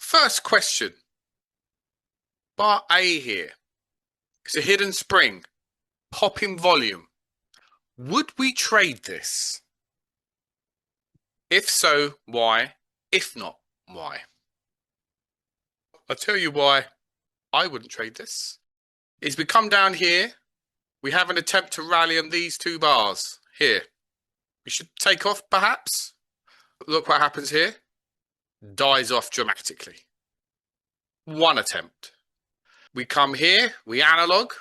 First question. Bar A here. It's a hidden spring. Popping volume. Would we trade this? If so, why? If not, why? I'll tell you why I wouldn't trade this. Is we come down here, we have an attempt to rally on these two bars here. We should take off perhaps. Look what happens here. Dies off dramatically. One attempt. We come here, we analog.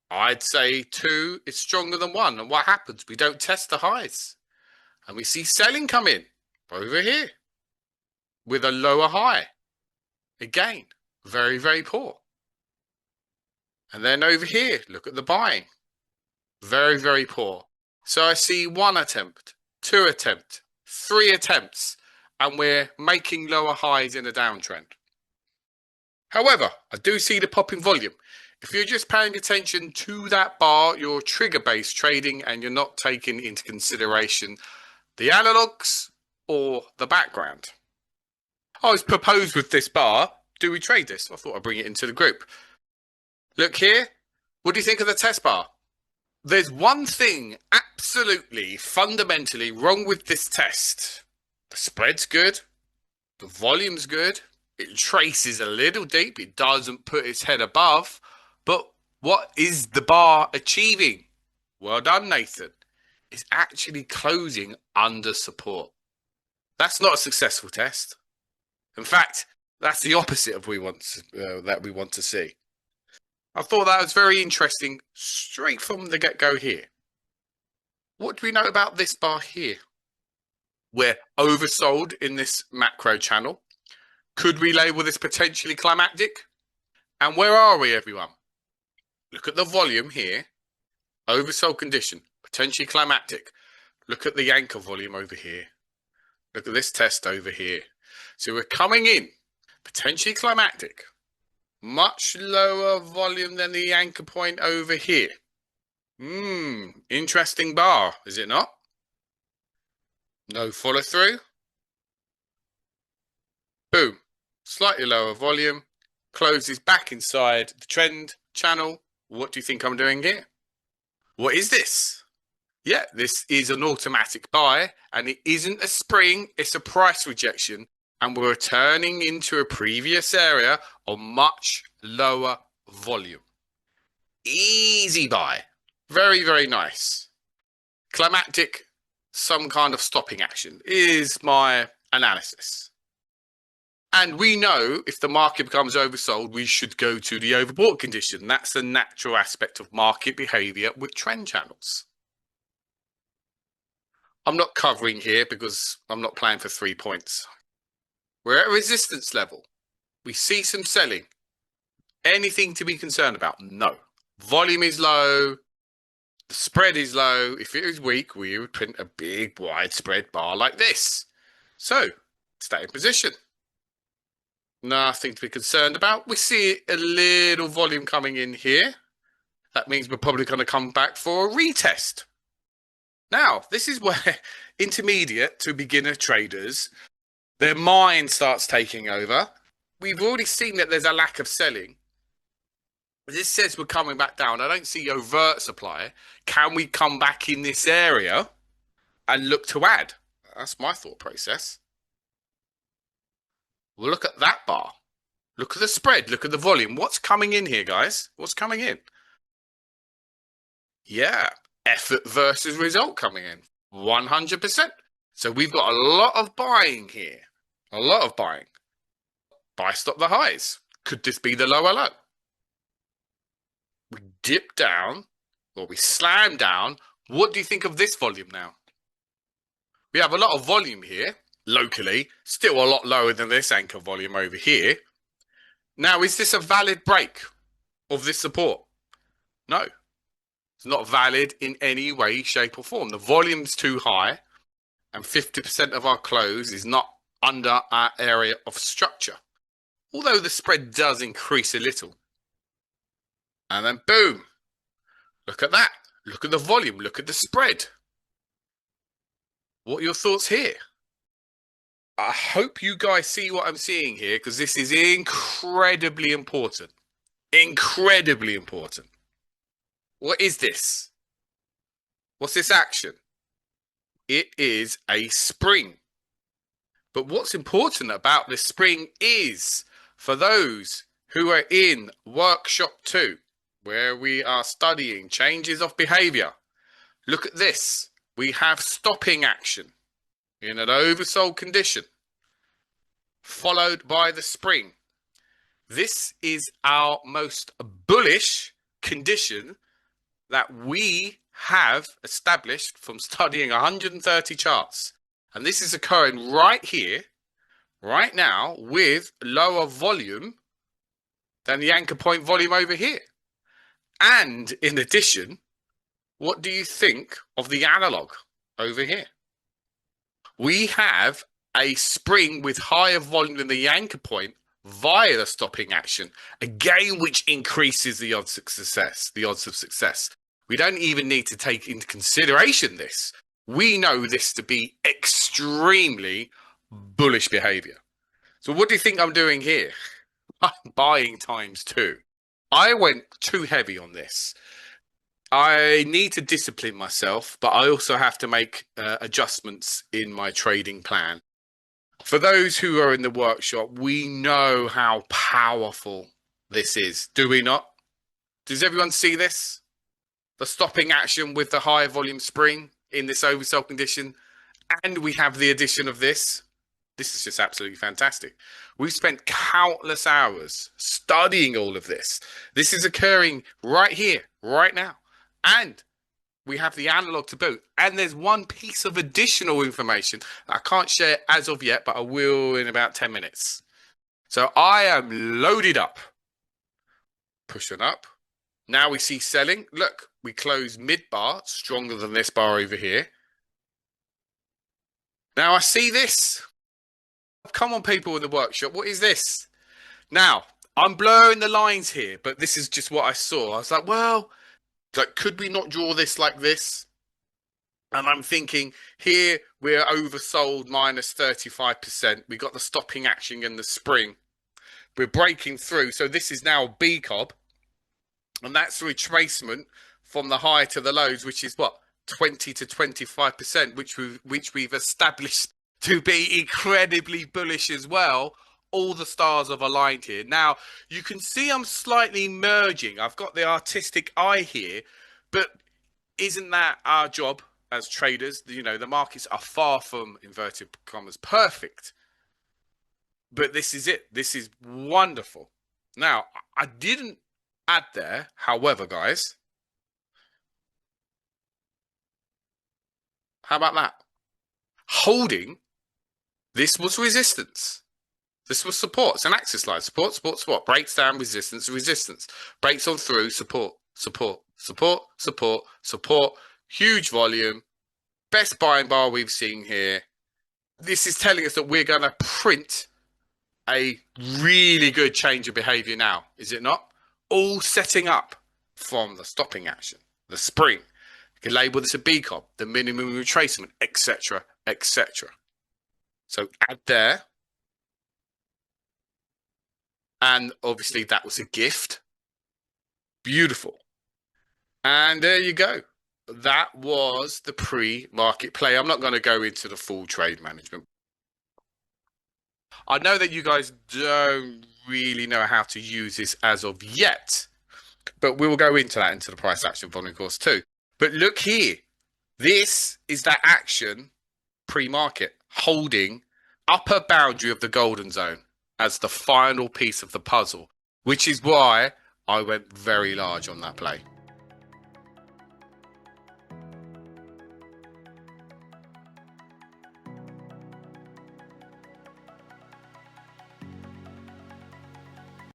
I'd say 2 is stronger than 1. And what happens? We don't test the highs. And we see selling come in over here with a lower high. Again, very, very poor. And then over here, look at the buying. Very, very poor. So I see 1 attempt, 2 attempts, 3 attempts, and we're making lower highs in a downtrend. However, I do see the pop in volume. If you're just paying attention to that bar, you're trigger-based trading and you're not taking into consideration the analogs or the background. I was proposed with this bar. Do we trade this? I thought I'd bring it into the group. Look here. What do you think of the test bar? There's one thing absolutely fundamentally wrong with this test. The spread's good. The volume's good. It traces a little deep. It doesn't put its head above. But what is the bar achieving? Well done, Nathan. It's actually closing under support. That's not a successful test. In fact, that's the opposite of that we want to see. I thought that was very interesting straight from the get-go here. What do we know about this bar here? We're oversold in this macro channel. Could we label this potentially climactic? And where are we, everyone? Look at the volume here. Oversold condition, potentially climactic. Look at the anchor volume over here. Look at this test over here. So we're coming in, potentially climactic. Much lower volume than the anchor point over here. Interesting bar, is it not? No follow through. Boom. Slightly lower volume. Closes back inside the trend channel. What do you think I'm doing here? What is this? Yeah, this is an automatic buy, and it isn't a spring, it's a price rejection, and we're returning into a previous area of much lower volume. Easy buy. Very, very nice. Climactic, some kind of stopping action is my analysis. And we know if the market becomes oversold, we should go to the overbought condition. That's the natural aspect of market behavior with trend channels. I'm not covering here because I'm not playing for 3 points. We're at a resistance level. We see some selling. Anything to be concerned about? No. Volume is low. The spread is low. If it was weak, we would print a big widespread bar like this. So, stay in position. Nothing to be concerned about. We see a little volume coming in here. That means we're probably going to come back for a retest. Now, this is where intermediate to beginner traders, their mind starts taking over. We've already seen that there's a lack of selling. This says we're coming back down. I don't see overt supply. Can we come back in this area and look to add? That's my thought process. Well, look at that bar. Look at the spread. Look at the volume. What's coming in here, guys? What's coming in? Yeah, effort versus result coming in. 100%. So we've got a lot of buying here. A lot of buying. Buy stop the highs. Could this be the lower low? We dip down, or we slam down. What do you think of this volume now? We have a lot of volume here. Locally, still a lot lower than this anchor volume over here. Now, is this a valid break of this support? No, it's not valid in any way, shape or form. The volume's too high and 50% of our close is not under our area of structure. Although the spread does increase a little. And then boom, look at that. Look at the volume, look at the spread. What are your thoughts here? I hope you guys see what I'm seeing here, because this is incredibly important. Incredibly important. What is this? What's this action? It is a spring. But what's important about this spring is, for those who are in workshop 2, where we are studying changes of behavior, look at this. We have stopping action in an oversold condition, followed by the spring. This is our most bullish condition that we have established from studying 130 charts. And this is occurring right here, right now, with lower volume than the anchor point volume over here. And in addition, what do you think of the analog over here? We have a spring with higher volume than the anchor point via the stopping action, again, which increases the odds of success. We don't even need to take into consideration this. We know this to be extremely bullish behavior. So what do you think I'm doing here? I'm buying ×2. I went too heavy on this. I need to discipline myself, but I also have to make adjustments in my trading plan. For those who are in the workshop, we know how powerful this is, do we not? Does everyone see this? The stopping action with the higher volume spring in this oversold condition, and we have the addition of this. This is just absolutely fantastic. We've spent countless hours studying all of this. This is occurring right here, right now. And we have the analog to boot. And there's one piece of additional information that I can't share as of yet, but I will in about 10 minutes. So I am loaded up. Pushing up. Now we see selling. Look, we close mid-bar, stronger than this bar over here. Now I see this. Come on, people in the workshop. What is this? Now, I'm blurring the lines here, but this is just what I saw. I was like, well, like, could we not draw this like this? And I'm thinking, here we're oversold minus 35%. We got the stopping action in the spring. We're breaking through. So this is now B cob. And that's retracement from the high to the lows, which is what? 20 to 25%, which we've established to be incredibly bullish as well. All the stars have aligned here. Now, you can see I'm slightly merging. I've got the artistic eye here, but isn't that our job as traders? You know, the markets are far from, inverted commas, perfect. But this is it. This is wonderful. Now, I didn't add there, however, guys. How about that? Holding, this was resistance. This was support. It's an axis line. Support, support, support. Breaks down, resistance, resistance. Breaks on through, support, support, support, support, support. Huge volume. Best buying bar we've seen here. This is telling us that we're going to print a really good change of behavior now, is it not? All setting up from the stopping action, the spring. You can label this a B cob, the minimum retracement, etc., etc. So add there. And obviously that was a gift. Beautiful. And there you go. That was the pre-market play. I'm not going to go into the full trade management. I know that you guys don't really know how to use this as of yet, but we will go into that into the price action volume course too. But look here. This is that action pre-market holding upper boundary of the golden zone as the final piece of the puzzle, which is why I went very large on that play.